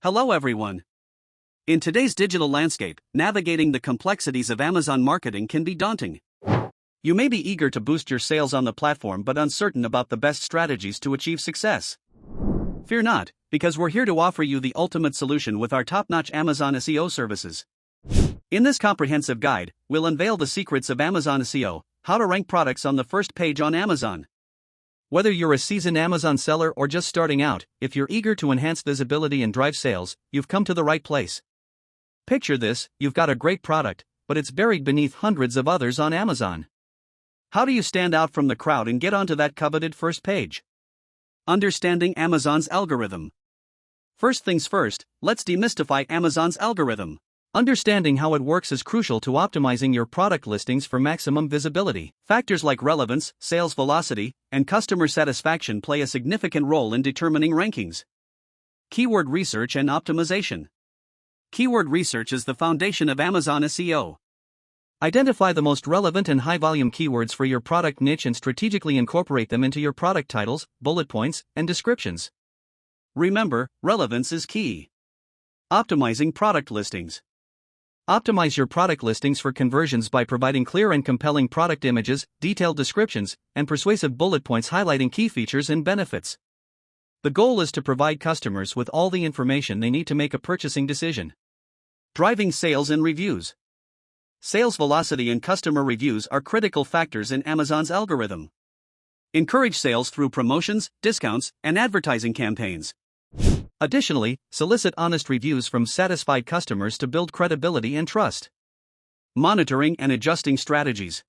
Hello everyone. In today's digital landscape, navigating the complexities of Amazon marketing can be daunting. You may be eager to boost your sales on the platform but uncertain about the best strategies to achieve success. Fear not, because we're here to offer you the ultimate solution with our top-notch Amazon SEO services. In this comprehensive guide, we'll unveil the secrets of Amazon SEO, how to rank products on the first page on Amazon. Whether you're a seasoned Amazon seller or just starting out, if you're eager to enhance visibility and drive sales, you've come to the right place. Picture this: you've got a great product, but it's buried beneath hundreds of others on Amazon. How do you stand out from the crowd and get onto that coveted first page? Understanding Amazon's algorithm. First things first, let's demystify Amazon's algorithm. Understanding how it works is crucial to optimizing your product listings for maximum visibility. Factors like relevance, sales velocity, and customer satisfaction play a significant role in determining rankings. Keyword research and optimization. Keyword research is the foundation of Amazon SEO. Identify the most relevant and high-volume keywords for your product niche and strategically incorporate them into your product titles, bullet points, and descriptions. Remember, relevance is key. Optimizing product listings. Optimize your product listings for conversions by providing clear and compelling product images, detailed descriptions, and persuasive bullet points highlighting key features and benefits. The goal is to provide customers with all the information they need to make a purchasing decision. Driving sales and reviews. Sales velocity and customer reviews are critical factors in Amazon's algorithm. Encourage sales through promotions, discounts, and advertising campaigns. Additionally, solicit honest reviews from satisfied customers to build credibility and trust. Monitoring and adjusting strategies.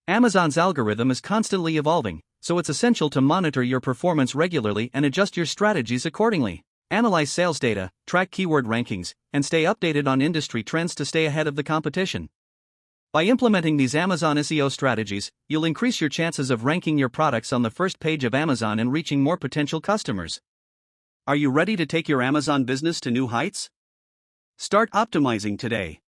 Amazon's algorithm is constantly evolving, so it's essential to monitor your performance regularly and adjust your strategies accordingly. Analyze sales data, track keyword rankings, and stay updated on industry trends to stay ahead of the competition. By implementing these Amazon SEO strategies, you'll increase your chances of ranking your products on the first page of Amazon and reaching more potential customers. Are you ready to take your Amazon business to new heights? Start optimizing today.